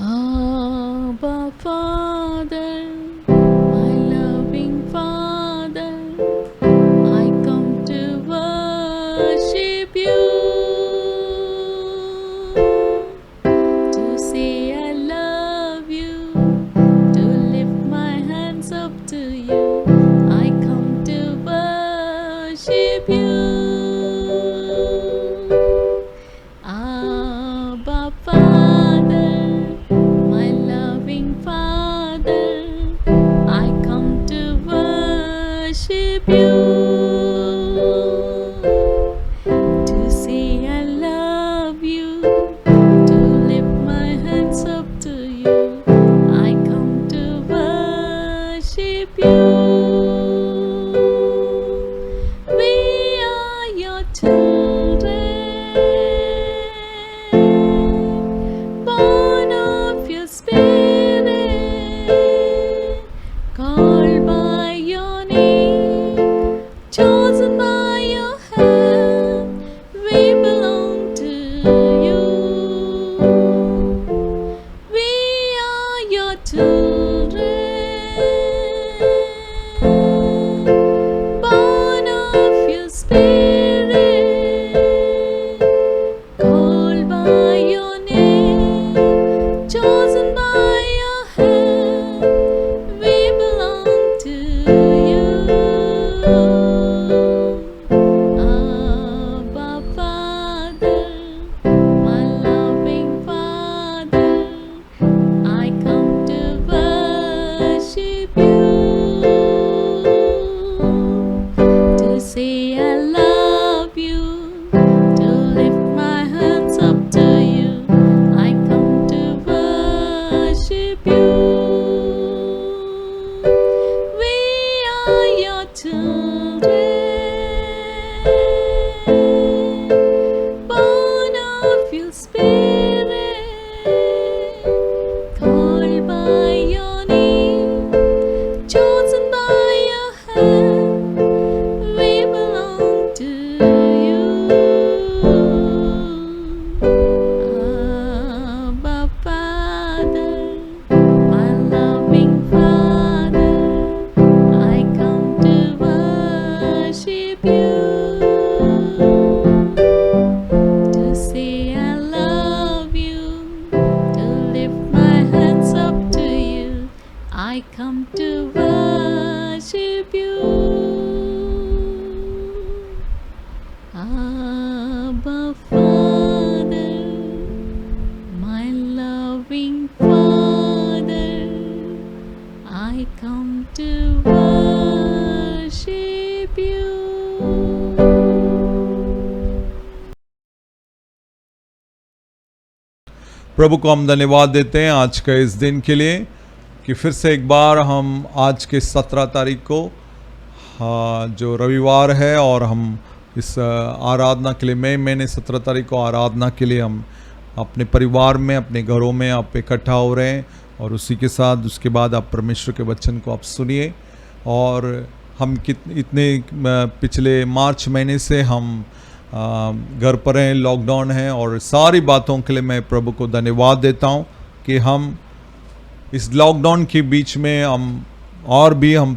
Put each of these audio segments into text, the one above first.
Abba Father, my loving Father, I come to worship you, to say I love you, to lift my hands up to you. I come to worship you. Abba Father, my loving Father, I come to worship you, to say I love you, to lift my hands up to you. I come to worship you. We are your children, born of your spirit, called by your name, chosen by your hand. We belong to you. We are your children, born of your spirit, called by your name, chosen by your hand. We belong to you. Abba Father, my loving Father, I come to worship you, to say I love you, to lift my hands up to you. I come to worship you. We are your children, born of your spirit, called by your name, chosen by your hand. We belong to you. Abba Father, my loving Father, I come to worship you, to say I love you, to lift my hands up to you. I come to worship you. Abba Father, my loving Father, I come to worship you. प्रभु को हम धन्यवाद देते हैं आज के इस दिन के लिए कि फिर से एक बार हम आज के 17 तारीख को जो रविवार है और हम इस आराधना के लिए मई महीने 17 तारीख को आराधना के लिए हम अपने परिवार में अपने घरों में आप इकट्ठा हो रहे हैं और उसी के साथ उसके बाद आप परमेश्वर के वचन को आप सुनिए। और हम इतने पिछले मार्च महीने से हम घर पर हैं, लॉकडाउन है और सारी बातों के लिए मैं प्रभु को धन्यवाद देता हूं कि हम इस लॉकडाउन के बीच में हम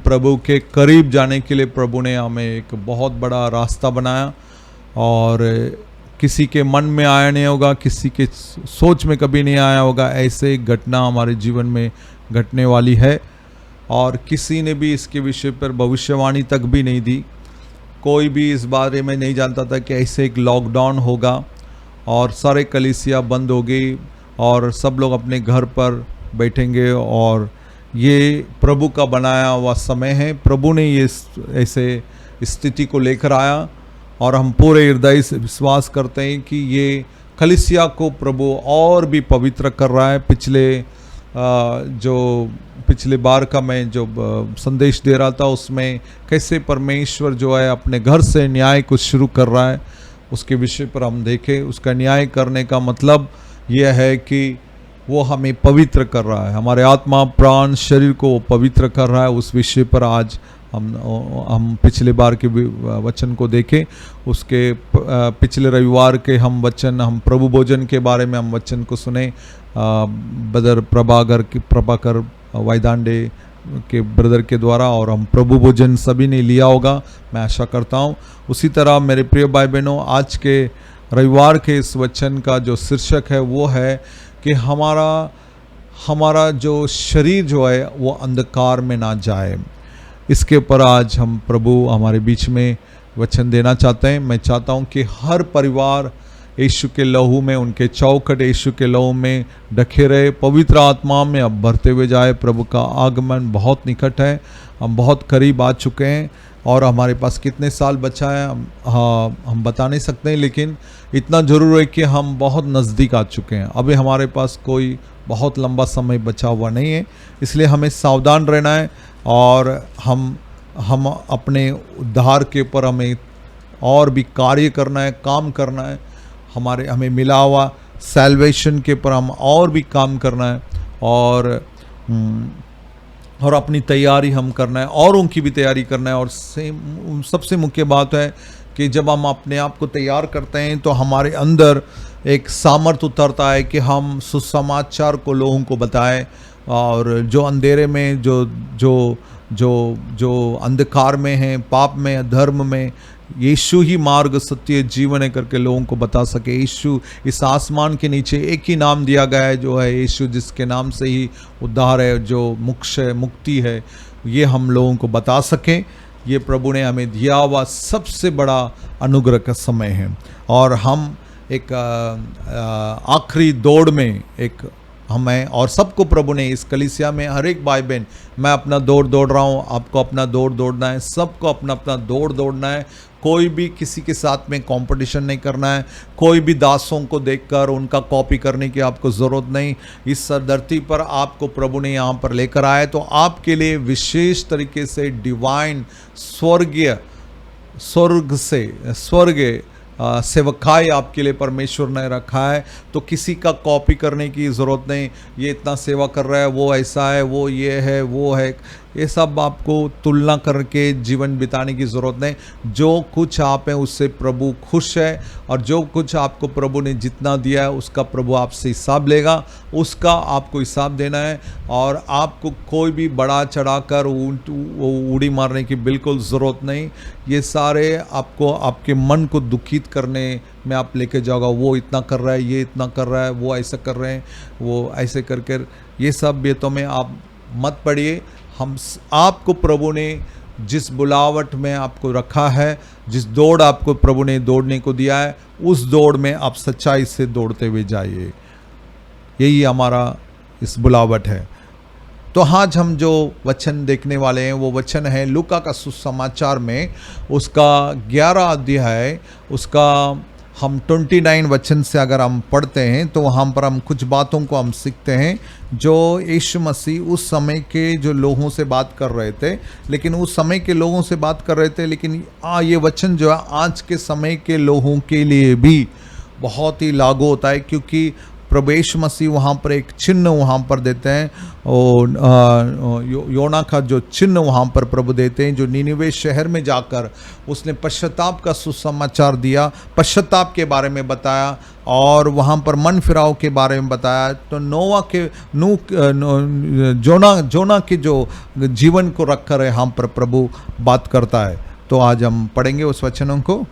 प्रभु के करीब जाने के लिए प्रभु ने हमें एक बहुत बड़ा रास्ता बनाया। और किसी के मन में आया नहीं होगा, किसी के सोच में कभी नहीं आया होगा ऐसे एक घटना हमारे जीवन में घटने वाली है। और किसी ने भी इसके विषय पर भविष्यवाणी तक भी नहीं दी। कोई भी इस बारे में नहीं जानता था कि ऐसे एक लॉकडाउन होगा और सारे कलीसिया बंद हो गई और सब लोग अपने घर पर बैठेंगे। और ये प्रभु का बनाया हुआ समय है, प्रभु ने ये ऐसे स्थिति को लेकर आया और हम पूरे हृदय से विश्वास करते हैं कि ये कलीसिया को प्रभु और भी पवित्र कर रहा है। पिछले बार का मैं जो संदेश दे रहा था उसमें कैसे परमेश्वर जो है अपने घर से न्याय को शुरू कर रहा है उसके विषय पर हम देखें। उसका न्याय करने का मतलब यह है कि वो हमें पवित्र कर रहा है, हमारे आत्मा प्राण शरीर को पवित्र कर रहा है। उस विषय पर आज हम पिछले बार के वचन को देखें, उसके पिछले रविवार के हम प्रभु भोजन के बारे में हम वचन को सुने। ब्रदर प्रभाकर वाइदांडे के ब्रदर के द्वारा, और हम प्रभु भोजन सभी ने लिया होगा, मैं आशा करता हूँ। उसी तरह मेरे प्रिय भाई बहनों, आज के रविवार के इस वचन का जो शीर्षक है वो है कि हमारा जो शरीर जो है वो अंधकार में ना जाए। इसके ऊपर आज हम प्रभु हमारे बीच में वचन देना चाहते हैं। मैं चाहता हूँ कि हर परिवार यीशु के लहू में, उनके चौखट यीशु के लहू में ढके रहे, पवित्र आत्मा में अब भरते हुए जाए। प्रभु का आगमन बहुत निकट है, हम बहुत करीब आ चुके हैं, और हमारे पास कितने साल बचा है हम बता नहीं सकते हैं, लेकिन इतना ज़रूर है कि हम बहुत नज़दीक आ चुके हैं। अभी हमारे पास कोई बहुत लंबा समय बचा हुआ नहीं है, इसलिए हमें सावधान रहना है, और हम अपने उद्धार के ऊपर हमें और भी कार्य करना है, काम करना है। हमें मिला हुआ सैल्वेशन के ऊपर हम और भी काम करना है, और अपनी तैयारी हम करना है, और उनकी भी तैयारी करना है। और सबसे मुख्य बात है कि जब हम अपने आप को तैयार करते हैं तो हमारे अंदर एक सामर्थ्य उतरता है कि हम सुसमाचार को लोगों को बताएं, और जो अंधेरे में, जो अंधकार में हैं, पाप में, अधर्म में, यीशु ही मार्ग, सत्य, जीवन है करके लोगों को बता सके। यीशु, इस आसमान के नीचे एक ही नाम दिया गया है जो है यीशु, जिसके नाम से ही उद्धार है, जो मुक्ति है, ये हम लोगों को बता सकें। ये प्रभु ने हमें दिया हुआ सबसे बड़ा अनुग्रह का समय है, और हम एक आखिरी दौड़ में हमें और सबको प्रभु ने इस कलीसिया में, हर एक भाई बहन, मैं अपना दौड़ रहा हूँ, आपको अपना दौड़ना है, सबको अपना दौड़ना है। कोई भी किसी के साथ में कंपटीशन नहीं करना है, कोई भी दासों को देखकर उनका कॉपी करने की आपको ज़रूरत नहीं। इस धरती पर आपको प्रभु ने यहाँ पर लेकर आए तो आपके लिए विशेष तरीके से डिवाइन स्वर्ग सेवकाई आपके लिए परमेश्वर ने रखा है। तो किसी का कॉपी करने की ज़रूरत नहीं, ये इतना सेवा कर रहा है, वो ऐसा है, वो ये है, वो है, ये सब आपको तुलना करके जीवन बिताने की ज़रूरत नहीं। जो कुछ आप हैं उससे प्रभु खुश है, और जो कुछ आपको प्रभु ने जितना दिया है उसका प्रभु आपसे हिसाब लेगा, उसका आपको हिसाब देना है। और आपको कोई भी बढ़ा चढ़ाकर उड़ी मारने की बिल्कुल ज़रूरत नहीं। ये सारे आपको आपके मन को दुखित करने में आप लेके जाओगे, वो इतना कर रहा है, ये इतना कर रहा है, वो ऐसा कर रहे हैं, वो ऐसे करके, ये सब बेतों में आप मत पड़िए। आपको प्रभु ने जिस बुलावट में आपको रखा है, जिस दौड़ आपको प्रभु ने दौड़ने को दिया है, उस दौड़ में आप सच्चाई से दौड़ते हुए जाइए। यही हमारा इस बुलावट है। तो आज हम जो वचन देखने वाले हैं वो वचन है लूका का सुसमाचार में, उसका 11 अध्याय, उसका हम 29 वचन से अगर हम पढ़ते हैं तो वहाँ पर हम कुछ बातों को हम सीखते हैं जो यीशु मसीह उस समय के जो लोगों से बात कर रहे थे, लेकिन उस समय के लोगों से बात कर रहे थे, लेकिन ये वचन जो है आज के समय के लोगों के लिए भी बहुत ही लागू होता है, क्योंकि प्रभु यीशु मसीह वहाँ पर एक चिन्ह वहाँ पर देते हैं, और योना का जो चिन्ह वहाँ पर प्रभु देते हैं, जो नीनिवे शहर में जाकर उसने पश्चाताप का सुसमाचार दिया, पश्चाताप के बारे में बताया, और वहाँ पर मन फिराव के बारे में बताया। तो जोना के जो जीवन को रखकर यहाँ पर प्रभु बात करता है। तो आज हम पढ़ेंगे उस वचनों को।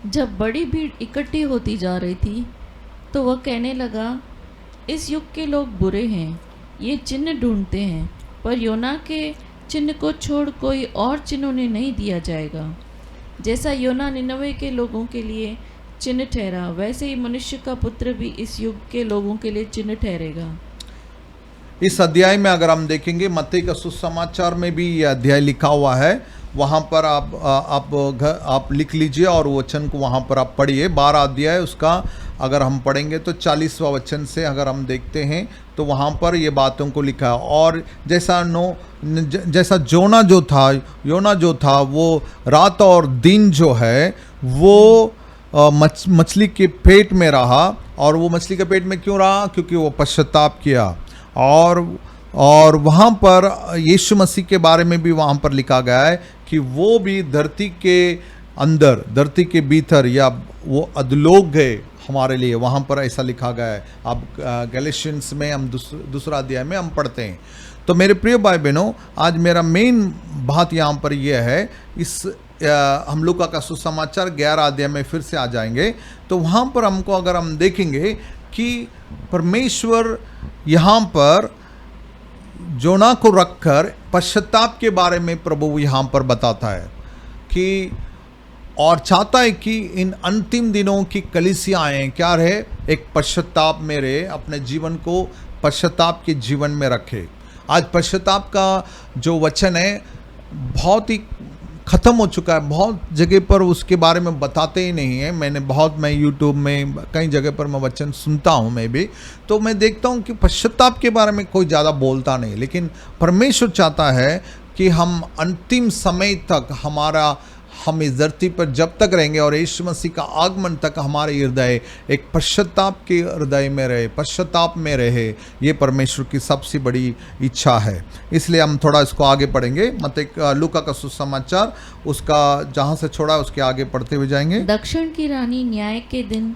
जब बड़ी भीड़ इकट्ठी होती जा रही थी तो वह कहने लगा, इस युग के लोग बुरे हैं, ये चिन्ह ढूंढते हैं, पर योना के चिन्ह को छोड़ कोई और चिन्ह उन्हें नहीं दिया जाएगा। जैसा योना निनवे के लोगों के लिए चिन्ह ठहरा, वैसे ही मनुष्य का पुत्र भी इस युग के लोगों के लिए चिन्ह ठहरेगा। इस अध्याय में अगर हम देखेंगे, मत्ती का सुसमाचार में भी यह अध्याय लिखा हुआ है, वहाँ पर आप लिख लीजिए और वचन को वहाँ पर आप पढ़िए। 12 अध्याय उसका अगर हम पढ़ेंगे तो 40वां वचन से अगर हम देखते हैं तो वहाँ पर ये बातों को लिखा है। और जैसा योना जो था वो रात और दिन जो है वो मछली के पेट में रहा। और वो मछली के पेट में क्यों रहा? क्योंकि वो पश्चाताप किया। और और वहाँ पर यीशु मसीह के बारे में भी वहाँ पर लिखा गया है कि वो भी धरती के अंदर, धरती के भीतर, या वो अधोलोक गए हमारे लिए, वहाँ पर ऐसा लिखा गया है। अब गैलेशियंस में हम दूसरा अध्याय में हम पढ़ते हैं। तो मेरे प्रिय भाई बहनों, आज मेरा मेन बात यहाँ पर यह है, इस हम लूका का सुसमाचार 11 अध्याय में फिर से आ जाएंगे। तो वहाँ पर हमको अगर हम देखेंगे कि परमेश्वर यहाँ पर जोना को रखकर पश्चाताप के बारे में प्रभु यहाँ पर बताता है कि, और चाहता है कि इन अंतिम दिनों की कलीसियाएं क्या रहे, एक पश्चाताप में रहे, अपने जीवन को पश्चाताप के जीवन में रखे। आज पश्चाताप का जो वचन है बहुत ही ख़त्म हो चुका है, बहुत जगह पर उसके बारे में बताते ही नहीं है। मैं यूट्यूब में कई जगह पर मैं वचन सुनता हूँ, मैं भी, तो मैं देखता हूँ कि पश्चाताप के बारे में कोई ज़्यादा बोलता नहीं। लेकिन परमेश्वर चाहता है कि हम अंतिम समय तक हम इस धरती पर जब तक रहेंगे और यीशु मसीह का आगमन तक हमारे हृदय एक पश्चाताप के हृदय में रहे, पश्चाताप में रहे। ये परमेश्वर की सबसे बड़ी इच्छा है। इसलिए हम थोड़ा इसको आगे पढ़ेंगे। मतलब लूका का सुसमाचार उसका जहाँ से छोड़ा उसके आगे पढ़ते हुए जाएंगे। दक्षिण की रानी न्याय के दिन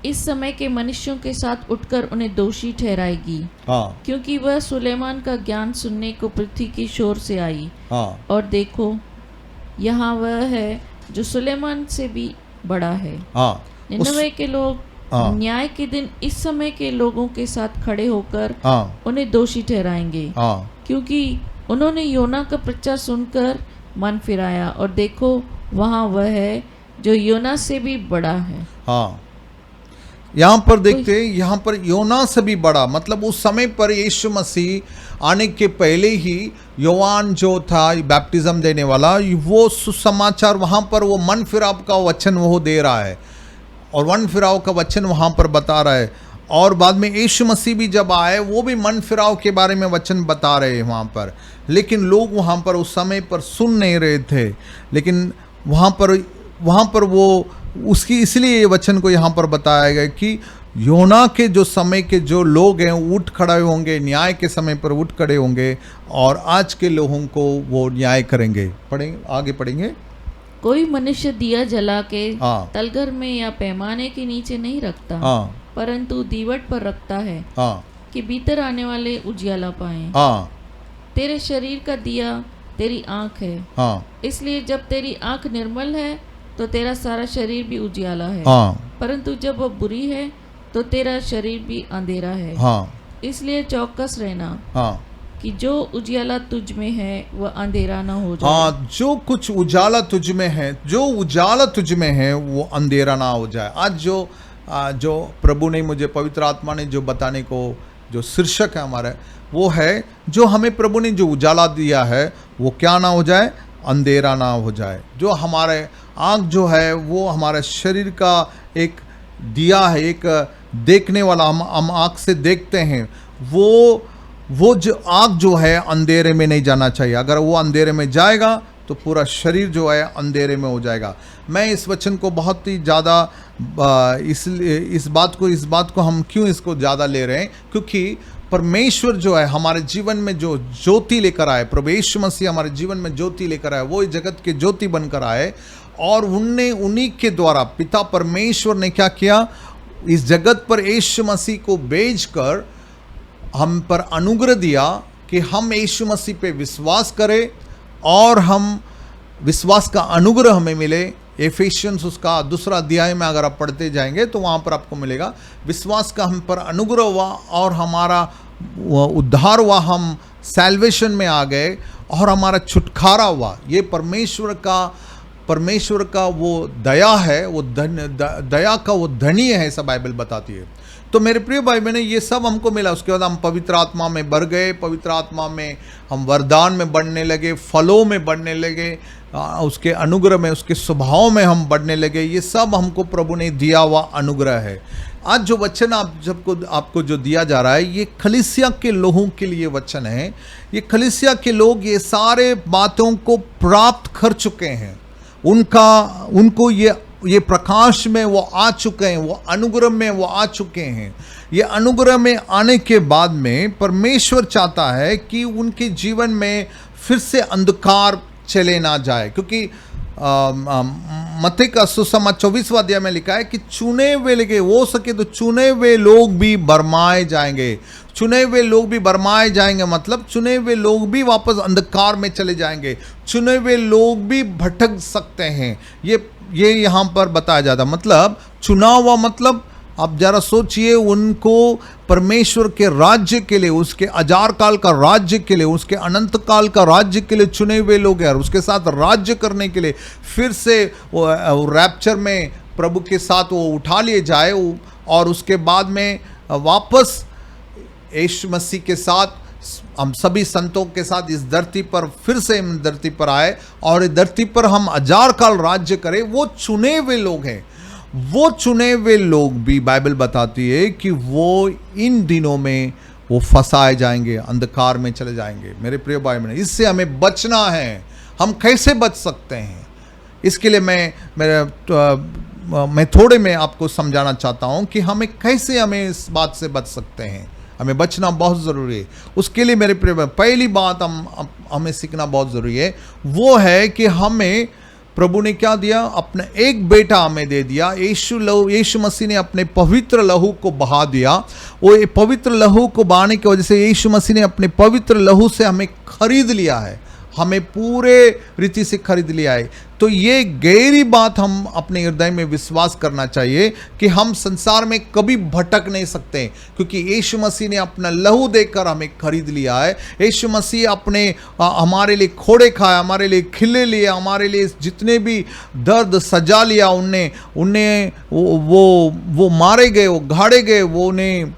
इस समय के मनुष्यों के साथ उठकर उन्हें दोषी ठहराएगी। हाँ, क्योंकि वह सुलेमान का ज्ञान सुनने को पृथ्वी की शोर से आई। हाँ, और देखो, यहाँ वह है जो सुलेमान से भी बड़ा है। हाँ, निनवे के लोग हाँ, न्याय के दिन इस समय के लोगों के साथ खड़े होकर हाँ, उन्हें दोषी ठहराएंगे। हाँ, क्योंकि उन्होंने योना का प्रचार सुनकर मन फिराया, और देखो वहाँ वह है जो योना से भी बड़ा है। हाँ। यहाँ पर देखते हैं, यहाँ पर योना से भी बड़ा, मतलब उस समय पर यीशु मसीह आने के पहले ही योहान जो था बैप्टिज्म देने वाला, वो सुसमाचार वहाँ पर वो मन फिराव का वचन वो दे रहा है, और मन फिराव का वचन वहाँ पर बता रहा है। और बाद में यीशु मसीह भी जब आए, वो भी मन फिराव के बारे में वचन बता रहे हैं वहाँ पर। लेकिन लोग वहाँ पर उस समय पर सुन नहीं रहे थे। लेकिन वहाँ पर वो उसकी, इसलिए ये वचन को यहाँ पर बताया गया कि योना के जो समय के जो लोग हैं उठ खड़े होंगे, न्याय के समय पर उठ खड़े होंगे, और आज के लोगों को वो न्याय करेंगे। आगे पढ़ेंगे। कोई मनुष्य दिया जला के हाँ, तलगर में या पैमाने के नीचे नहीं रखता, हाँ, परंतु दीवट पर रखता है, हाँ, कि भीतर आने वाले उजियाला पाएं। हाँ, तेरे शरीर का दिया तेरी आँख है, हाँ, इसलिए जब तेरी आँख निर्मल है तो तेरा सारा शरीर भी उजियाला है। हाँ, परंतु जब वह बुरी है तो तेरा शरीर भी अंधेरा है। हाँ, इसलिए चौकस रहना, हाँ, कि जो उजियाला तुझ में है वह अंधेरा न हो जाए। हाँ, जो कुछ उजाला तुझ में है, जो उजाला तुझ में है वो अंधेरा ना हो जाए। आज जो प्रभु ने मुझे, पवित्र आत्मा ने जो बताने को जो शीर्षक है हमारा, वो है जो हमें प्रभु ने जो उजाला दिया है वो क्या ना हो जाए, अंधेरा ना हो जाए। जो हमारे आँख जो है वो हमारे शरीर का एक दिया है, एक देखने वाला, हम आँख से देखते हैं, वो जो आँख जो है अंधेरे में नहीं जाना चाहिए। अगर वो अंधेरे में जाएगा तो पूरा शरीर जो है अंधेरे में हो जाएगा। मैं इस वचन को बहुत ही ज़्यादा इस बात को हम क्यों इसको ज़्यादा ले रहे हैं, क्योंकि परमेश्वर जो है हमारे जीवन में जो ज्योति लेकर आए, प्रभु यीशु मसीह हमारे जीवन में ज्योति लेकर आए, वो इस जगत के ज्योति बनकर आए, और उन्हीं के द्वारा पिता परमेश्वर ने क्या किया, इस जगत पर यीशु मसीह को भेजकर हम पर अनुग्रह दिया कि हम यीशु मसीह पे विश्वास करें और हम विश्वास का अनुग्रह हमें मिले। एफिशियंस उसका दूसरा अध्याय में अगर आप पढ़ते जाएंगे तो वहाँ पर आपको मिलेगा, विश्वास का हम पर अनुग्रह हुआ और हमारा उद्धार हुआ, हम सैल्वेशन में आ गए और हमारा छुटकारा हुआ। ये परमेश्वर का वो दया है, वो दया का वो धनी है, ऐसा बाइबल बताती है। तो मेरे प्रिय भाई बहन, ये सब हमको मिला। उसके बाद हम पवित्र आत्मा में बढ़ गए, पवित्र आत्मा में हम वरदान में बढ़ने लगे, फलों में बढ़ने लगे, उसके अनुग्रह में, उसके स्वभाव में हम बढ़ने लगे। ये सब हमको प्रभु ने दिया हुआ अनुग्रह है। आज जो वचन आपको जो दिया जा रहा है, ये कलीसिया के लोगों के लिए वचन है। ये कलीसिया के लोग ये सारे बातों को प्राप्त कर चुके हैं। उनको ये ये प्रकाश में वो आ चुके हैं, वो अनुग्रह में वो आ चुके हैं। ये अनुग्रह में आने के बाद में परमेश्वर चाहता है कि उनके जीवन में फिर से अंधकार चले ना जाए, क्योंकि मत्ती का सुसमाचार 24वां अध्याय में लिखा है कि चुने हुए लेके हो सके तो चुने हुए लोग भी भरमाए जाएंगे। चुने हुए लोग भी भरमाए जाएंगे मतलब चुने हुए लोग भी वापस अंधकार में चले जाएंगे, चुने हुए लोग भी भटक सकते हैं। ये यहाँ पर बताया जाता, मतलब चुना हुआ मतलब आप जरा सोचिए, उनको परमेश्वर के राज्य के लिए, उसके हजार काल का राज्य के लिए, उसके अनंत काल का राज्य के लिए चुने हुए लोग हैं, और उसके साथ राज्य करने के लिए फिर से रैप्चर में प्रभु के साथ वो उठा लिए जाए, और उसके बाद में वापस यीशु मसीह के साथ हम सभी संतों के साथ इस धरती पर फिर से हम धरती पर आए और इस धरती पर हम हजार काल राज्य करें। वो चुने हुए लोग हैं। वो चुने हुए लोग भी बाइबल बताती है कि वो इन दिनों में वो फंसाए जाएंगे, अंधकार में चले जाएंगे। मेरे प्रिय भाई बहन, इससे हमें बचना है। हम कैसे बच सकते हैं, इसके लिए मैं थोड़े में आपको समझाना चाहता हूं कि हमें इस बात से बच सकते हैं। हमें बचना बहुत ज़रूरी है। उसके लिए मेरे प्रिय, पहली बात हमें सीखना बहुत ज़रूरी है, वो है कि हमें प्रभु ने क्या दिया, अपना एक बेटा हमें दे दिया। यीशु मसीह ने अपने पवित्र लहू को बहा दिया। वो पवित्र लहू को बहाने की वजह से यीशु मसीह ने अपने पवित्र लहू से हमें खरीद लिया है, हमें पूरे रीति से खरीद लिया है। तो ये गहरी बात हम अपने हृदय में विश्वास करना चाहिए कि हम संसार में कभी भटक नहीं सकते, क्योंकि यीशु मसीह ने अपना लहू देकर हमें खरीद लिया है। यीशु मसीह अपने हमारे लिए खोड़े खाए, हमारे लिए खिले लिए, हमारे लिए जितने भी दर्द सजा लिया, उन्हें वो मारे गए, वो गाड़े गए, वो उन्हें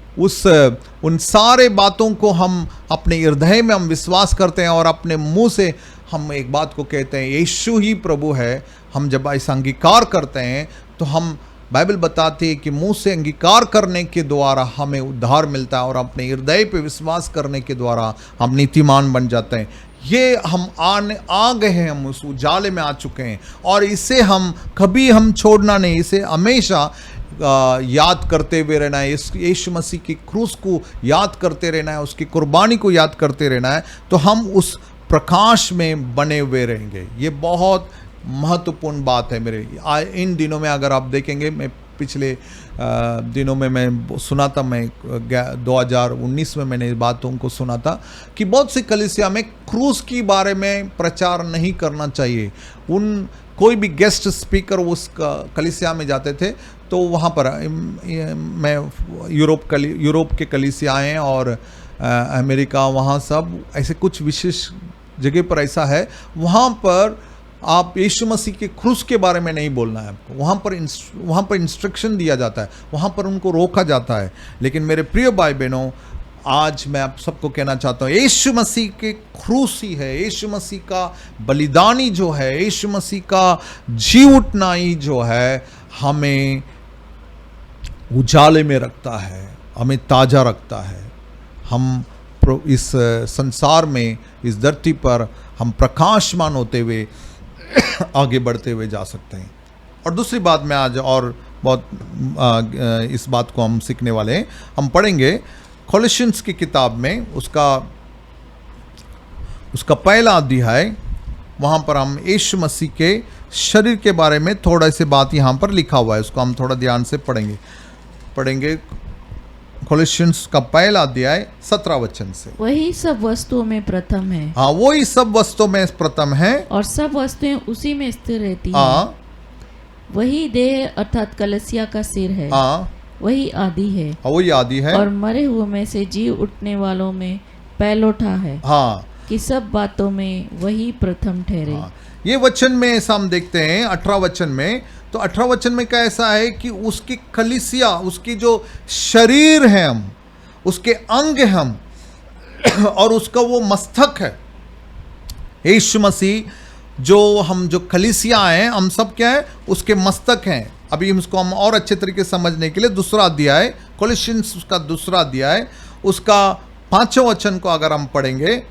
उन सारे बातों को हम अपने हृदय में हम विश्वास करते हैं और अपने मुंह से हम एक बात को कहते हैं, यीशु ही प्रभु है। हम जब ऐसा अंगीकार करते हैं तो हम, बाइबल बताती है कि मुंह से अंगीकार करने के द्वारा हमें उद्धार मिलता है और अपने हृदय पे विश्वास करने के द्वारा हम नीतिमान बन जाते हैं। ये हम आ गए हैं, हम उस उजाले में आ चुके हैं और इसे हम कभी छोड़ना नहीं, इसे हमेशा याद करते हुए रहना है। यीशु मसीह की क्रूस को याद करते रहना है, उसकी कुर्बानी को याद करते रहना है, तो हम उस प्रकाश में बने हुए रहेंगे। ये बहुत महत्वपूर्ण बात है मेरे। इन दिनों में अगर आप देखेंगे, मैं पिछले दिनों में मैं सुना था, मैं 2019 में मैंने बातों को सुना था कि बहुत सी कलीसिया में क्रूस के बारे में प्रचार नहीं करना चाहिए। कोई भी गेस्ट स्पीकर उस कलीसिया में जाते थे तो वहाँ पर मैं यूरोप के कलीसिया हैं और अमेरिका, वहाँ सब ऐसे कुछ विशेष जगह पर ऐसा है, वहाँ पर आप यीशु मसीह के क्रूस के बारे में नहीं बोलना है आपको। वहाँ पर इंस्ट्रक्शन दिया जाता है, वहाँ पर उनको रोका जाता है। लेकिन मेरे प्रिय भाई बहनों, आज मैं आप सबको कहना चाहता हूँ, यीशु मसीह के क्रूस ही है, यीशु मसीह का बलिदानी जो है, यीशु मसीह का जी उठना ही जो है, हमें उजाले में रखता है, हमें ताज़ा रखता है। हम इस संसार में, इस धरती पर हम प्रकाशमान होते हुए आगे बढ़ते हुए जा सकते हैं। और दूसरी बात मैं आज और बहुत इस बात को हम सीखने वाले हैं। हम पढ़ेंगे कोलोसियंस की किताब में उसका पहला अध्याय, वहाँ पर हम यीशु मसीह के शरीर के बारे में थोड़ा सी बात यहाँ पर लिखा हुआ है, उसको हम थोड़ा ध्यान से पढ़ेंगे। कोलोसियंस का पहला अध्याय 17 वचन से। वही सब वस्तुओं में प्रथम है। हाँ, वही सब वस्तुओं में प्रथम है और सब वस्तुएं उसी में स्थिर रहती हैं। हाँ, वही देह अर्थात कलीसिया का सिर है। हाँ, वही आदि है। वही आदि है और मरे हुए में से जी उठने वालों में पहलोठा है। हाँ, कि सब बातों में वही प्रथम ठहरे। हाँ। ये वचन में ऐसा हम देखते हैं 18 वचन में। तो 18 वचन में क्या ऐसा है कि उसकी कलीसिया, उसकी जो शरीर है, हम उसके अंग हम और उसका वो मस्तक है यीशु मसीह। जो कलीसिया हैं, हम सब क्या है, उसके मस्तक हैं। अभी इसको हम और अच्छे तरीके से समझने के लिए दूसरा अध्याय, कोलोसियंस उसका दूसरा अध्याय, उसका 5वां वचन को अगर हम पढ़ेंगे,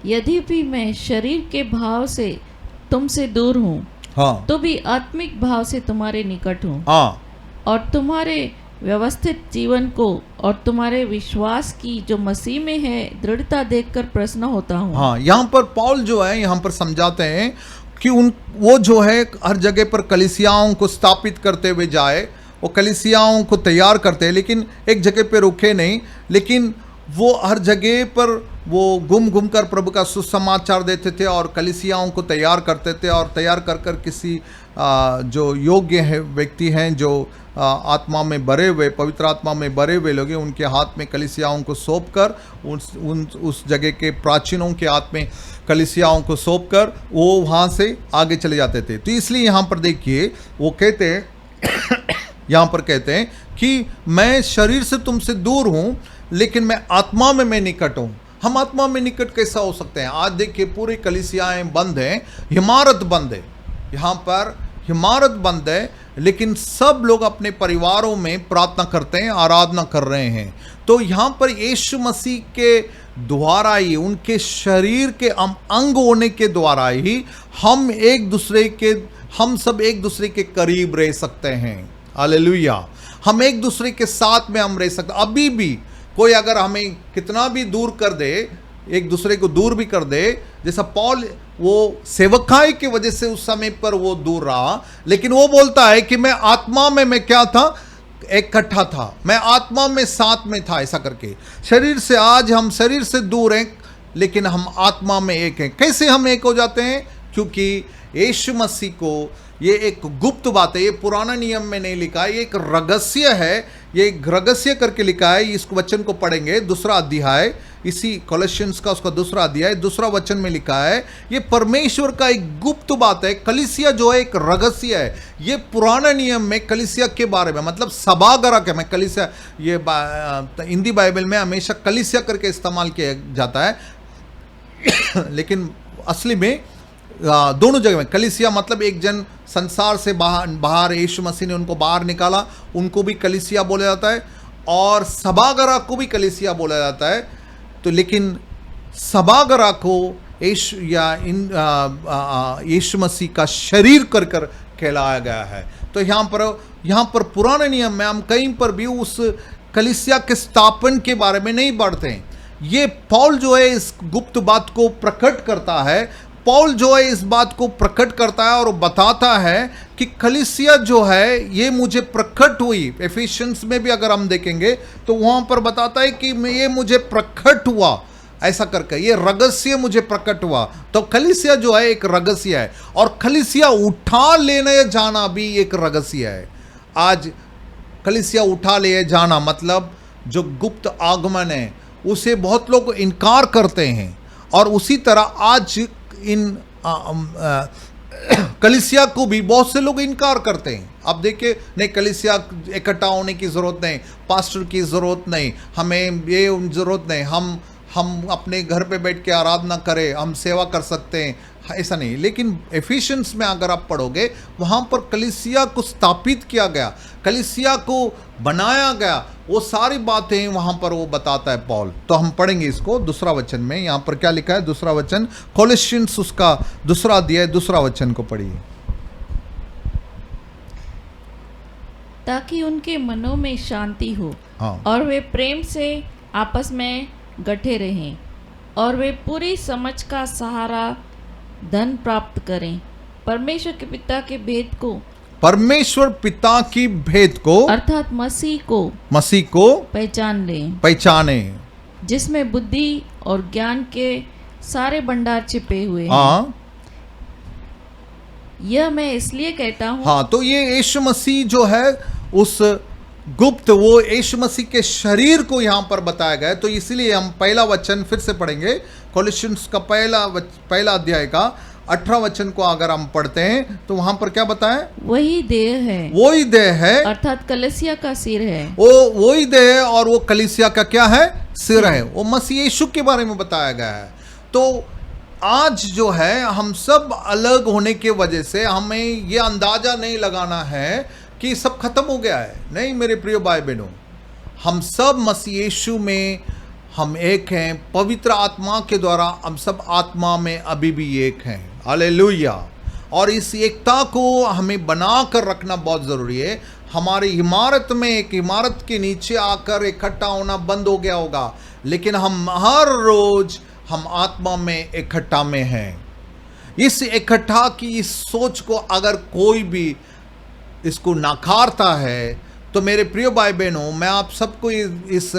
यद्यपि मैं शरीर के भाव से तुमसे दूर हूँ, हाँ तो भी आत्मिक भाव से तुम्हारे निकट हूँ, हाँ और तुम्हारे व्यवस्थित जीवन को और तुम्हारे विश्वास की जो मसीह में है दृढ़ता देखकर प्रसन्न होता हूँ। हाँ, यहाँ पर पौल जो है यहाँ पर समझाते हैं कि वो जो है हर जगह पर कलीसियाओं को स्थापित करते हुए जाए, वो कलीसियाओं को तैयार करते हैं, लेकिन एक जगह पे रुके नहीं, लेकिन वो हर जगह पर वो घूम कर प्रभु का सुसमाचार देते थे और कलीसियाओं को तैयार करते थे, और तैयार कर किसी जो योग्य है व्यक्ति हैं, जो आत्मा में भरे हुए, पवित्र आत्मा में भरे हुए लोग हैं, उनके हाथ में कलीसियाओं को सौंप कर उस जगह के प्राचीनों के हाथ में कलीसियाओं को सौंप कर वो वहाँ से आगे चले जाते थे। तो इसलिए यहाँ पर देखिए वो कहते हैं यहाँ पर कहते हैं कि मैं शरीर से तुमसे दूर हूँ, लेकिन मैं आत्मा में मैं निकट हूँ। हम आत्मा में निकट कैसा हो सकते हैं? आज देखिए पूरी कलीसियाएं बंद हैं, इमारत बंद है, यहाँ पर इमारत बंद है, लेकिन सब लोग अपने परिवारों में प्रार्थना करते हैं, आराधना कर रहे हैं। तो यहाँ पर यीशु मसीह के द्वारा ही, उनके शरीर के अंग होने के द्वारा ही हम सब एक दूसरे के करीब रह सकते हैं। हालेलुया। हम एक दूसरे के साथ में हम रह सकते। अभी भी कोई अगर हमें कितना भी दूर कर दे, एक दूसरे को दूर भी कर दे, जैसा पौल वो सेवकाई की वजह से उस समय पर वो दूर रहा, लेकिन वो बोलता है कि मैं आत्मा में मैं क्या था, इकट्ठा था, मैं आत्मा में साथ में था, ऐसा करके। शरीर से आज हम शरीर से दूर हैं, लेकिन हम आत्मा में एक हैं। कैसे हम एक हो जाते हैं? क्योंकि यीशु मसीह को, ये एक गुप्त बात है, ये पुराना नियम में नहीं लिखा है, ये एक रहस्य है, ये एक रहस्य करके लिखा है। इस वचन को पढ़ेंगे, दूसरा अध्याय, इसी कोलोसियंस का उसका दूसरा अध्याय, दूसरा वचन में लिखा है, ये परमेश्वर का एक गुप्त बात है। कलीसिया जो है एक रहस्य है। ये पुराना नियम में कलीसिया के बारे में, मतलब सभागार के में कलीसिया, ये हिंदी बाइबल में हमेशा कलीसिया करके इस्तेमाल किया जाता है, लेकिन असली में दोनों जगह में कलीसिया मतलब एक जन संसार से बाहर यीशु मसीह ने उनको बाहर निकाला, उनको भी कलीसिया बोला जाता है, और सभागार को भी कलीसिया बोला जाता है। तो लेकिन सभागार को यीशु मसीह का शरीर कर कहलाया गया है। तो यहाँ पर पुराने नियम में हम कहीं पर भी उस कलीसिया के स्थापन के बारे में नहीं पढ़ते हैं। ये पौल जो है इस गुप्त बात को प्रकट करता है। पौल जो है इस बात को प्रकट करता है और बताता है कि कलीसिया जो है ये मुझे प्रकट हुई। एफिशियंस में भी अगर हम देखेंगे तो वहाँ पर बताता है कि ये मुझे प्रकट हुआ, ऐसा करके ये रहस्य मुझे प्रकट हुआ। तो कलीसिया जो है एक रहस्य है, और कलीसिया उठा लेने जाना भी एक रहस्य है। आज कलीसिया उठा ले जाना मतलब जो गुप्त आगमन है उसे बहुत लोग इनकार करते हैं, और उसी तरह आज इन कलीसिया को भी बहुत से लोग इनकार करते हैं। अब देखिए, नहीं कलीसिया इकट्ठा होने की ज़रूरत नहीं, पास्टर की ज़रूरत नहीं, हमें ये ज़रूरत नहीं, हम अपने घर पे बैठ के आराधना करें, हम सेवा कर सकते हैं, ऐसा नहीं। लेकिन एफिशिएंस में अगर आप पढ़ोगे, वहाँ पर कलीसिया को स्थापित किया गया, कलीसिया को बनाया गया, वो सारी बातें वहाँ पर वो बताता है पौल। तो हम पढ़ेंगे इसको दूसरा वचन में। यहाँ पर क्या लिखा है? दूसरा वचन कोलोसियंस उसका दूसरा अध्याय दूसरा वचन को पढ़िए। ताकि उनके मनों में शांति हो, हाँ। और वे प्रेम से आपस में गठे रहें, और वे पूरी समझ का सहारा धन प्राप्त करें, परमेश्वर के पिता के भेद को, परमेश्वर पिता की भेद को, अर्थात मसीह को पहचाने, जिसमें बुद्धि और ज्ञान के सारे भंडार छिपे हुए हैं। हाँ, यह मैं इसलिए कहता हूँ। हाँ, तो ये यीशु मसीह जो है उस गुप्त, वो यीशु मसीह के शरीर को यहाँ पर बताया गया है। तो इसलिए हम पहला वचन फिर से पढ़ेंगे, कोलोसियंस का पहला अध्याय का 18 वचन को अगर हम पढ़ते हैं तो वहां पर क्या बताया? वही देह है, अर्थात कलीसिया का सिर है। वही देह है, और वो कलीसिया का क्या है? सिर है। वो मसीह यीशु के बारे में बताया गया है। तो आज जो है हम सब अलग होने की वजह से हमें ये अंदाजा नहीं लगाना है कि सब खत्म हो गया है। नहीं मेरे प्रिय भाई बहनों, हम सब मसीह यीशु में हम एक हैं, पवित्र आत्मा के द्वारा हम सब आत्मा में अभी भी एक हैं। हालेलुया। और इस एकता को हमें बना कर रखना बहुत ज़रूरी है। हमारी इमारत में, एक इमारत के नीचे आकर इकट्ठा होना बंद हो गया होगा, लेकिन हम हर रोज हम आत्मा में इकट्ठा में हैं। इस इकट्ठा की इस सोच को अगर कोई भी इसको नकारता है तो मेरे प्रिय भाई बहनों, मैं आप सबको इस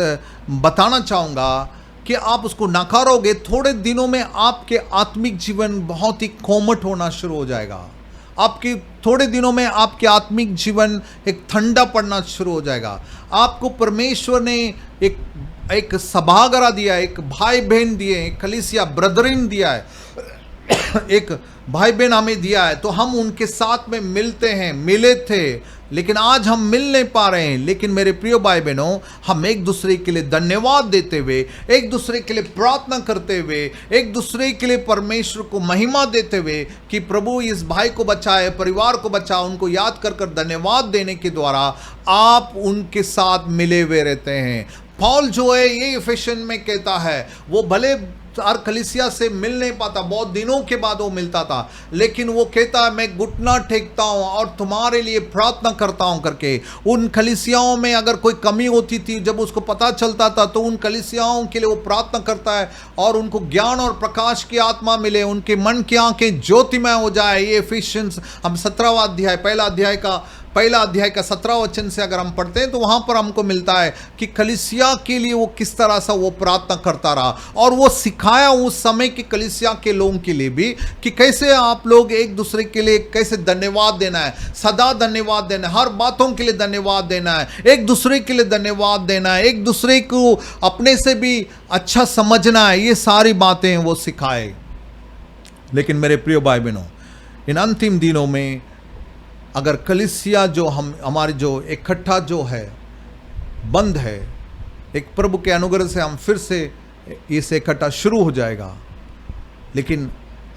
बताना चाहूँगा कि आप उसको नकारोगे, थोड़े दिनों में आपके आत्मिक जीवन बहुत ही कोमट होना शुरू हो जाएगा। आपके थोड़े दिनों में आपके आत्मिक जीवन एक ठंडा पड़ना शुरू हो जाएगा। आपको परमेश्वर ने एक सभागार दिया है, एक भाई बहन दिए, एक कलीसिया ब्रदरिन दिया है, एक भाई बहन हमें दिया है, तो हम उनके साथ में मिलते हैं, मिले थे, लेकिन आज हम मिल नहीं पा रहे हैं। लेकिन मेरे प्रिय भाई बहनों, हम एक दूसरे के लिए धन्यवाद देते हुए, एक दूसरे के लिए प्रार्थना करते हुए, एक दूसरे के लिए परमेश्वर को महिमा देते हुए कि प्रभु इस भाई को बचाए, परिवार को बचाए, उनको याद कर कर धन्यवाद देने के द्वारा आप उनके साथ मिले हुए रहते हैं। पौल जो है ये इफिसियन में कहता है, वो भले हर कलीसिया से मिल नहीं पाता, बहुत दिनों के बाद वो मिलता था, लेकिन वो कहता है मैं घुटना टेकता हूँ और तुम्हारे लिए प्रार्थना करता हूँ करके। उन कलीसियाओं में अगर कोई कमी होती थी, जब उसको पता चलता था, तो उन कलीसियाओं के लिए वो प्रार्थना करता है और उनको ज्ञान और प्रकाश की आत्मा मिले, उनके मन की आंखें ज्योतिमय हो जाए। ये एफिशिएंस हम 17वां अध्याय, पहला अध्याय का 17 वचन से अगर हम पढ़ते हैं तो वहां पर हमको मिलता है कि कलीसिया के लिए वो किस तरह से वो प्रार्थना करता रहा, और वो सिखाया उस समय की कलीसिया के लोगों के लिए भी कि कैसे आप लोग एक दूसरे के लिए कैसे धन्यवाद देना है, सदा धन्यवाद देना है, हर बातों के लिए धन्यवाद देना है, एक दूसरे के लिए धन्यवाद देना है, एक दूसरे को अपने से भी अच्छा समझना है। ये सारी बातें वो सिखाए। लेकिन मेरे प्रिय भाई बहनों, इन अंतिम दिनों में अगर कलीसिया जो हमारी जो इकट्ठा जो है बंद है, एक प्रभु के अनुग्रह से हम फिर से इसे इकट्ठा शुरू हो जाएगा, लेकिन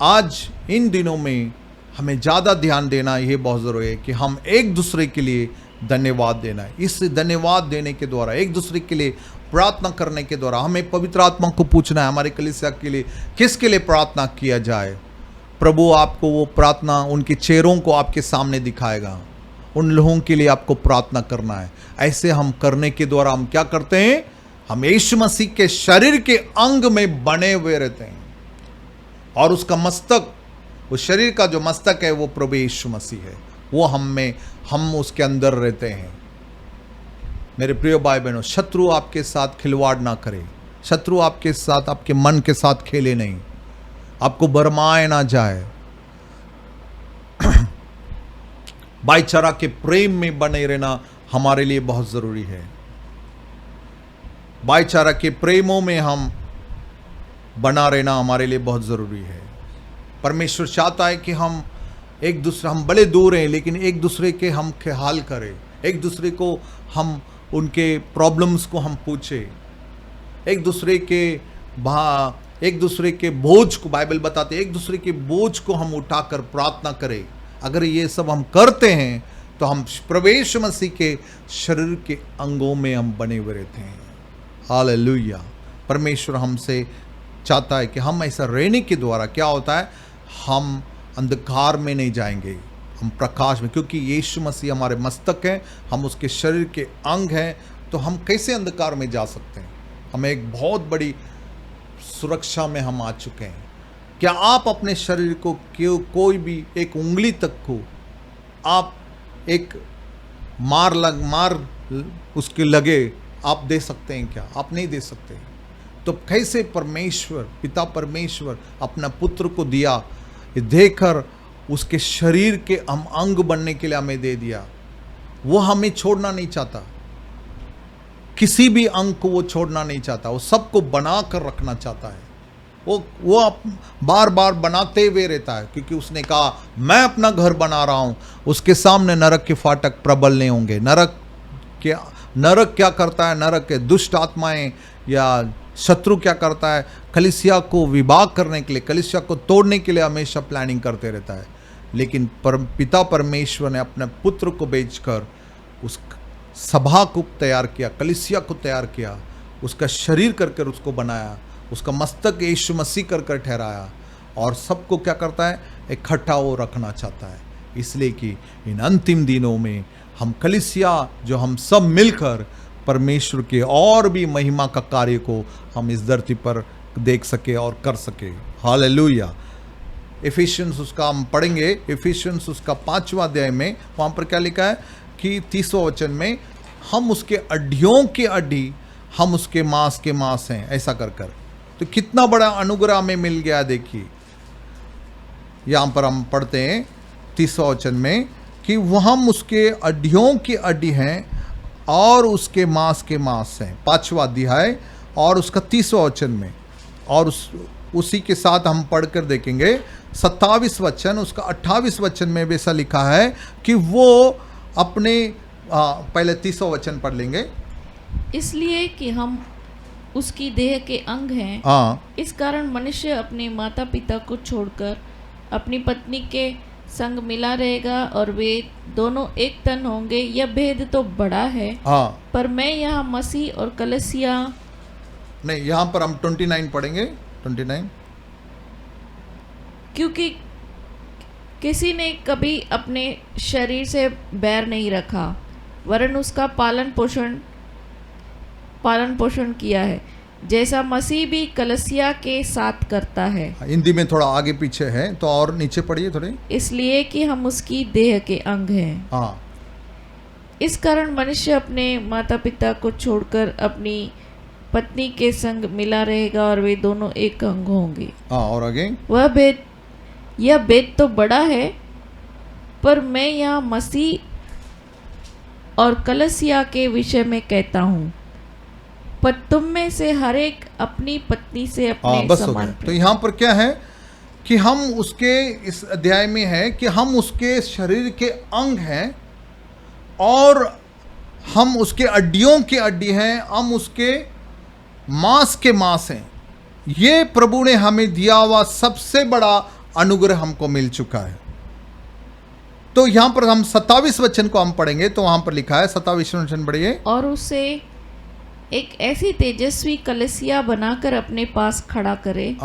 आज इन दिनों में हमें ज़्यादा ध्यान देना ये बहुत ज़रूरी है कि हम एक दूसरे के लिए धन्यवाद देना है। इस धन्यवाद देने के द्वारा, एक दूसरे के लिए प्रार्थना करने के द्वारा हमें पवित्र आत्मा को पूछना है हमारे कलीसिया के लिए किसके लिए प्रार्थना किया जाए। प्रभु आपको वो प्रार्थना, उनके चेहरों को आपके सामने दिखाएगा, उन लोगों के लिए आपको प्रार्थना करना है। ऐसे हम करने के द्वारा हम क्या करते हैं, हम यीशु मसीह के शरीर के अंग में बने हुए रहते हैं, और उसका मस्तक, उस शरीर का जो मस्तक है वो प्रभु यीशु मसीह है, वो हम उसके अंदर रहते हैं। मेरे प्रिय भाई बहनों, शत्रु आपके साथ खिलवाड़ ना करे, शत्रु आपके साथ, आपके मन के साथ खेले नहीं, आपको भरमाए ना जाए। भाईचारा के प्रेम में बने रहना हमारे लिए बहुत जरूरी है। भाईचारा के प्रेमों में हम बना रहना हमारे लिए बहुत जरूरी है। परमेश्वर चाहता है कि हम भले दूर हैं लेकिन एक दूसरे के हम ख्याल करें, एक दूसरे को हम उनके प्रॉब्लम्स को हम पूछें, एक दूसरे के बोझ को, बाइबल बताते हैं, एक दूसरे के बोझ को हम उठाकर प्रार्थना करें। अगर ये सब हम करते हैं तो हम प्रवेश मसीह के शरीर के अंगों में हम बने हुए रहते हैं। हालेलुया। परमेश्वर हमसे चाहता है कि हम ऐसा रहने के द्वारा क्या होता है, हम अंधकार में नहीं जाएंगे, हम प्रकाश में, क्योंकि यीशु मसीह हमारे मस्तक हैं, हम उसके शरीर के अंग हैं, तो हम कैसे अंधकार में जा सकते हैं। हमें एक बहुत बड़ी सुरक्षा में हम आ चुके हैं। क्या आप अपने शरीर को कोई भी एक उंगली तक को आप एक मार उसके लगे आप दे सकते हैं क्या? आप नहीं दे सकते। तो कैसे पिता परमेश्वर अपना पुत्र को दिया, देकर उसके शरीर के हम अंग बनने के लिए हमें दे दिया। वो हमें छोड़ना नहीं चाहता, किसी भी अंग को वो छोड़ना नहीं चाहता, वो सबको बना कर रखना चाहता है। वो बार बार बनाते हुए रहता है, क्योंकि उसने कहा मैं अपना घर बना रहा हूं, उसके सामने नरक के फाटक प्रबल नहीं होंगे। नरक क्या करता है, नरक के दुष्ट आत्माएं या शत्रु क्या करता है, कलीसिया को विभाग करने के लिए, कलीसिया को तोड़ने के लिए हमेशा प्लानिंग करते रहता है। लेकिन पिता परमेश्वर ने अपने पुत्र को भेजकर उस सभा को तैयार किया, कलीसिया को तैयार किया, उसका शरीर कर कर उसको बनाया, उसका मस्तक यीशु मसीह कर कर ठहराया, और सबको क्या करता है, इकट्ठा वो रखना चाहता है। इसलिए कि इन अंतिम दिनों में हम कलीसिया जो हम सब मिलकर परमेश्वर के और भी महिमा का कार्य को हम इस धरती पर देख सके और कर सके। हालेलुया। एफिशियंस उसका हम पढ़ेंगे, एफिशियंस उसका 5वां अध्याय में, वहाँ पर क्या लिखा है कि 30वां वचन में, हम उसके अड्डियों के अड्डी, हम उसके मांस के मांस हैं, ऐसा कर कर। तो कितना बड़ा अनुग्रह में मिल गया। देखिए यहाँ पर हम पढ़ते हैं 30वां वचन में कि वह हम उसके अड्डियों की अड्डी हैं और उसके मांस के मांस हैं। 5वां अध्याय और उसका 30वां वचन में, और उसी के साथ हम पढ़कर देखेंगे 27 वचन, उसका 28 वचन में भी ऐसा लिखा है कि वो अपने पहले 30वां वचन पढ़ लेंगे। इसलिए कि हम उसकी देह के अंग हैं, इस कारण मनुष्य अपने माता पिता को छोड़कर अपनी पत्नी के संग मिला रहेगा और वे दोनों एक तन होंगे। यह भेद तो बड़ा है, पर मैं यहाँ मसीह और कलीसिया, नहीं, यहाँ पर हम 29 पढ़ेंगे। 29, क्योंकि किसी ने कभी अपने शरीर से बैर नहीं रखा, वरन उसका पालन पोषण किया है, जैसा मसीह भी कलीसिया के साथ करता है। हिंदी में थोड़ा आगे पीछे है, तो और नीचे पढ़िए थोड़े। इसलिए कि हम उसकी देह के अंग हैं। इस कारण मनुष्य अपने माता पिता को छोड़कर अपनी पत्नी के संग मिला रहेगा और वे दोनों एक अंग होंगे। और आगे, यह भेद तो बड़ा है, पर मैं यहाँ मसीह और कलीसिया के विषय में कहता हूँ, पर तुम में से हर एक अपनी पत्नी से अपने समान। तो यहाँ पर क्या है कि हम उसके, इस अध्याय में है कि हम उसके शरीर के अंग हैं और हम उसके अड्डियों के अड्डी हैं, हम उसके मांस के मांस हैं। ये प्रभु ने हमें दिया हुआ सबसे बड़ा अनुग्रह हमको मिल चुका है। तो यहाँ पर हम 27 वचन को हम पढ़ेंगे, तो वहाँ पर लिखा है, 27 वचन पढ़िए। और उसे एक ऐसी तेजस्वी कलीसिया बनाकर अपने पास खड़ा करे,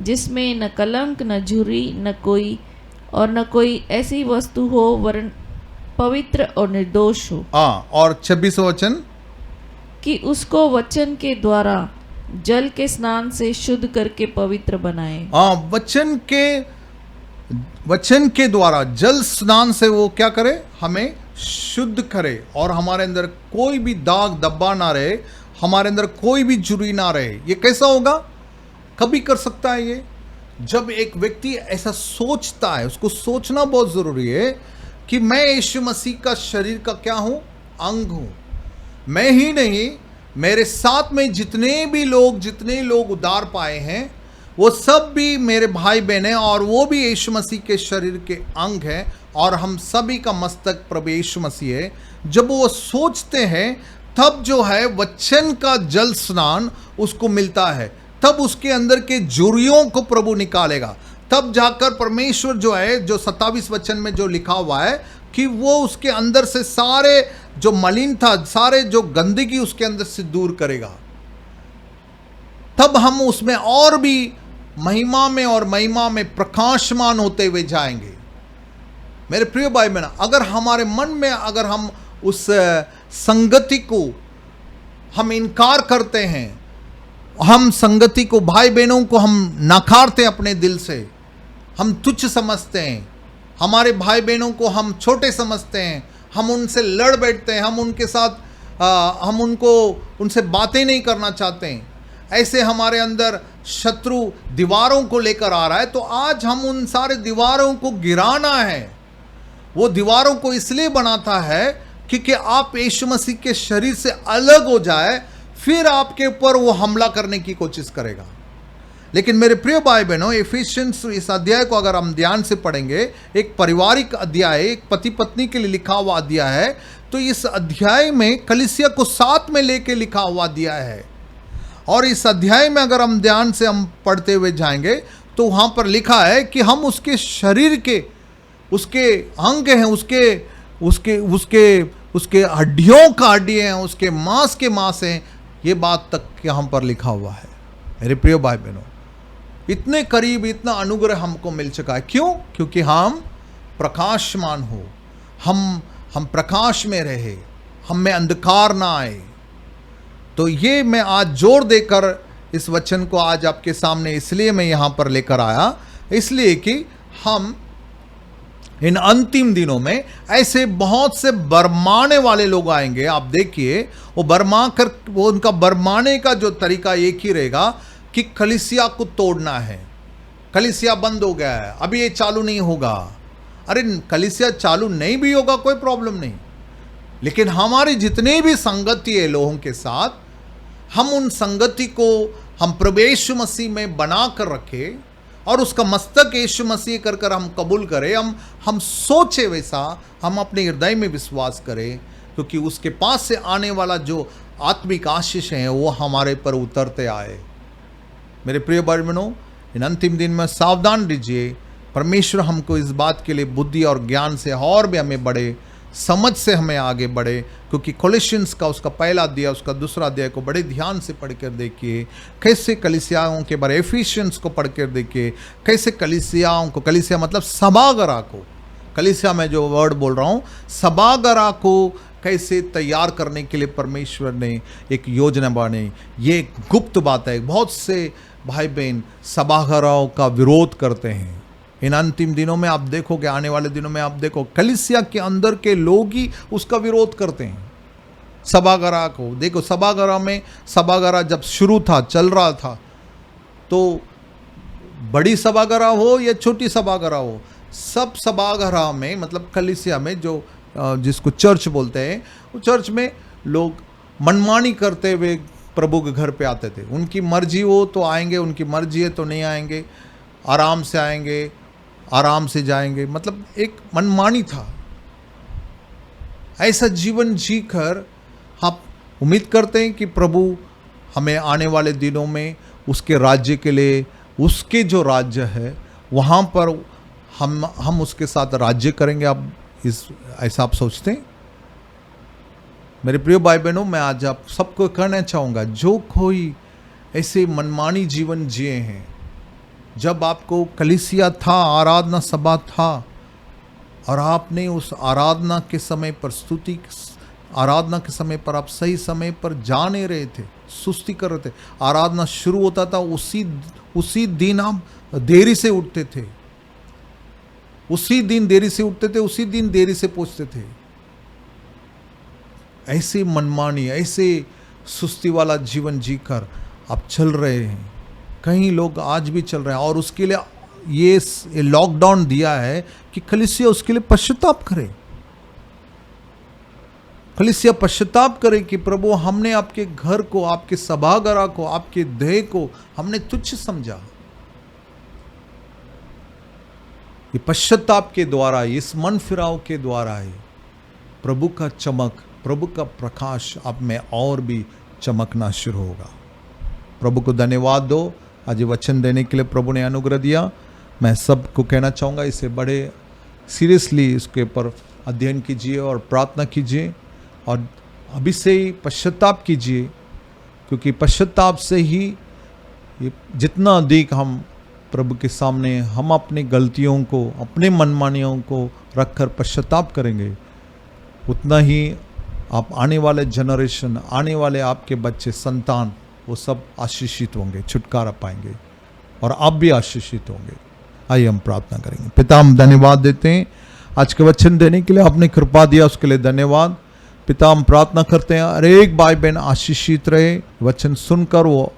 जिसमें न कलंक, न झुर्री, न कोई ऐसी वस्तु हो, वरन पवित्र और निर्दोष हो। और 26 वचन, कि उसको वचन के द्वारा जल के स्नान से शुद्ध करके पवित्र बनाए। वचन के द्वारा जल स्नान से वो क्या करे, हमें शुद्ध करे, और हमारे अंदर कोई भी दाग धब्बा ना रहे, हमारे अंदर कोई भी झुर्री ना रहे। ये कैसा होगा, कभी कर सकता है ये जब एक व्यक्ति ऐसा सोचता है। उसको सोचना बहुत जरूरी है कि मैं यीशु मसीह का शरीर का क्या हूं, अंग हूं। मैं ही नहीं, मेरे साथ में जितने लोग उद्धार पाए हैं, वो सब भी मेरे भाई बहन हैं, और वो भी यीशु मसीह के शरीर के अंग हैं, और हम सभी का मस्तक प्रभु यीशु मसीह है। जब वो सोचते हैं, तब जो है वचन का जल स्नान उसको मिलता है, तब उसके अंदर के झुर्रियों को प्रभु निकालेगा। तब जाकर परमेश्वर जो है, जो 27 वचन में जो लिखा हुआ है कि वो उसके अंदर से सारे जो मलिन था, सारे जो गंदगी उसके अंदर से दूर करेगा। तब हम उसमें और भी महिमा में प्रकाशमान होते हुए जाएंगे। मेरे प्रिय भाई बहन, अगर हमारे मन में, अगर हम उस संगति को हम इनकार करते हैं, हम संगति को, भाई बहनों को हम नकारते अपने दिल से, हम तुच्छ समझते हैं, हमारे भाई बहनों को हम छोटे समझते हैं, हम उनसे लड़ बैठते हैं, हम उनके साथ हम उनसे बातें नहीं करना चाहते हैं, ऐसे हमारे अंदर शत्रु दीवारों को लेकर आ रहा है, तो आज हम उन सारे दीवारों को गिराना है। वो दीवारों को इसलिए बनाता है क्योंकि आप यीशु मसीह के शरीर से अलग हो जाए, फिर आपके ऊपर वो हमला करने की कोशिश करेगा। लेकिन मेरे प्रिय भाई बहनों, एफिशिएंस इस अध्याय को अगर हम ध्यान से पढ़ेंगे, एक पारिवारिक अध्याय, एक पति पत्नी के लिए लिखा हुआ अध्याय है, तो इस अध्याय में कलीसिया को साथ में लेके लिखा हुआ अध्याय है। और इस अध्याय में अगर हम ध्यान से हम पढ़ते हुए जाएंगे, तो वहाँ पर लिखा है कि हम उसके शरीर के, उसके अंग हैं, उसके हड्डियों का हड्डी हैं, उसके मांस के मांस हैं। ये बात तक यहाँ पर लिखा हुआ है। मेरे प्रिय भाई बहनों, इतने करीब इतना अनुग्रह हमको मिल चुका है। क्यों? क्योंकि हम प्रकाशमान हो, हम प्रकाश में रहे, हम में अंधकार ना आए। तो ये मैं आज जोर देकर इस वचन को आज आपके सामने इसलिए मैं यहाँ पर लेकर आया, इसलिए कि हम इन अंतिम दिनों में ऐसे बहुत से बरमाने वाले लोग आएंगे। आप देखिए, वो उनका बरमाने का जो तरीका एक ही रहेगा कि कलीसिया को तोड़ना है, कलीसिया बंद हो गया है, अभी ये चालू नहीं होगा। अरे कलीसिया चालू नहीं भी होगा कोई प्रॉब्लम नहीं, लेकिन हमारी जितने भी संगति है लोगों के साथ, हम उन संगति को हम प्रभु यीशु मसीह में बना कर रखें और उसका मस्तक यीशु मसीह कर कर हम कबूल करें। हम सोचे वैसा, हम अपने हृदय में विश्वास करें, क्योंकि उसके पास से आने वाला जो आत्मिक आशीष है वो हमारे पर उतरते आए। मेरे प्रिय भाई बहनों, इन अंतिम दिन में सावधान रहिए। परमेश्वर हमको इस बात के लिए बुद्धि और ज्ञान से और भी हमें बढ़े, समझ से हमें आगे बढ़े, क्योंकि कोलोसियंस का उसका पहला अध्याय उसका दूसरा अध्याय को बड़े ध्यान से पढ़कर देखिए, कैसे कलीसियाओं के बारे, एफिशिएंस को पढ़कर देखिए, कैसे कलीसियाओं को, कलीसिया मतलब सभागरा को, कलीसिया में जो वर्ड बोल रहा हूँ, सभागरा को कैसे तैयार करने के लिए परमेश्वर ने एक योजना बनाई। ये एक गुप्त बात है। बहुत से भाई बहन सभागराओं का विरोध करते हैं। इन अंतिम दिनों में आप देखोगे, आने वाले दिनों में आप देखो, कलीसिया के अंदर के लोग ही उसका विरोध करते हैं। सभागरा को देखो, सभागरा जब शुरू था, चल रहा था, तो बड़ी सभागरा हो या छोटी सभागरा हो, सब सभागरा में मतलब कलीसिया में जो जिसको चर्च बोलते हैं, वो चर्च में लोग मनमानी करते हुए प्रभु के घर पे आते थे। उनकी मर्जी हो तो आएंगे, उनकी मर्जी है तो नहीं आएंगे, आराम से आएंगे, आराम से जाएंगे, मतलब एक मनमानी था। ऐसा जीवन जीकर हम उम्मीद करते हैं कि प्रभु हमें आने वाले दिनों में उसके राज्य के लिए, उसके जो राज्य है वहाँ पर हम उसके साथ राज्य करेंगे। आप ऐसा आप सोचते हैं? मेरे प्रिय भाई बहनों, मैं आज आप सबको कहना चाहूँगा, जो कोई ऐसे मनमानी जीवन जिए हैं, जब आपको कलीसिया था, आराधना सभा था, और आपने उस आराधना के समय पर आराधना के समय पर आप सही समय पर जा नहीं रहे थे, सुस्ती कर रहे थे, आराधना शुरू होता था उसी दिन आप देरी से उठते थे, उसी दिन देरी से उठते थे, उसी दिन देरी से पहुंचते थे। ऐसे मनमानी, ऐसे सुस्ती वाला जीवन जीकर आप चल रहे हैं। कई लोग आज भी चल रहे हैं, और उसके लिए ये लॉकडाउन दिया है कि कलीसिया उसके लिए पश्चाताप करे। कलीसिया पश्चाताप करे कि प्रभु, हमने आपके घर को, आपके सभागार को, आपके देह को हमने तुच्छ समझा। ये पश्चाताप के द्वारा, इस मन फिराव के द्वारा ही प्रभु का चमक, प्रभु का प्रकाश आप में और भी चमकना शुरू होगा। प्रभु को धन्यवाद दो, आज ये वचन देने के लिए प्रभु ने अनुग्रह दिया। मैं सबको कहना चाहूँगा, इसे बड़े सीरियसली इसके ऊपर अध्ययन कीजिए और प्रार्थना कीजिए, और अभी से ही पश्चाताप कीजिए, क्योंकि पश्चाताप से ही ये जितना अधिक हम प्रभु के सामने हम अपनी गलतियों को, अपने मनमानियों को रखकर पश्चाताप करेंगे, उतना ही आप आने वाले जनरेशन, आने वाले आपके बच्चे, संतान, वो सब आशीषित होंगे, छुटकारा पाएंगे, और आप भी आशीषित होंगे। आइए हम प्रार्थना करेंगे। पिता, हम धन्यवाद देते हैं आज के वचन देने के लिए, आपने कृपा दिया उसके लिए धन्यवाद। पिता, हम प्रार्थना करते हैं हर एक भाई बहन आशीषित रहे, वचन सुनकर वो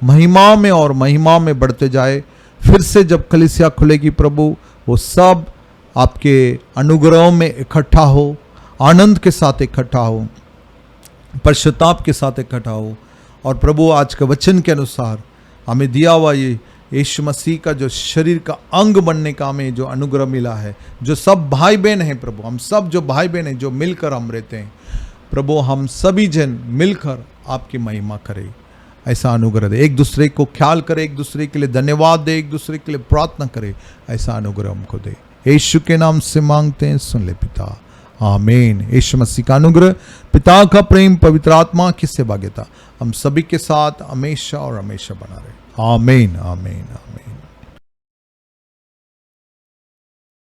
महिमा में और महिमा में बढ़ते जाए। फिर से जब कलीसिया खुलेगी प्रभु, वो सब आपके अनुग्रहों में इकट्ठा हो, आनंद के साथ इकट्ठा हो, पश्चाताप के साथ इकट्ठा हो। और प्रभु, आज के वचन के अनुसार हमें दिया हुआ ये यीशु मसीह का जो शरीर का अंग बनने का हमें जो अनुग्रह मिला है, जो सब भाई बहन हैं प्रभु, हम सब जो भाई बहन हैं, जो मिलकर हम रहते हैं प्रभु, हम सभी जन मिलकर आपकी महिमा करें, ऐसा अनुग्रह दे। एक दूसरे को ख्याल करे, एक दूसरे के लिए धन्यवाद दे, एक दूसरे के लिए प्रार्थना करे, ऐसा अनुग्रह हमको दे। यीशु के नाम से मांगते हैं, सुन ले पिता, आमीन। यीशु मसीह का अनुग्रह, पिता का प्रेम, पवित्र आत्मा की सेवाग्यता हम सभी के साथ हमेशा और हमेशा बना रहे। आमीन आमीन आमीन।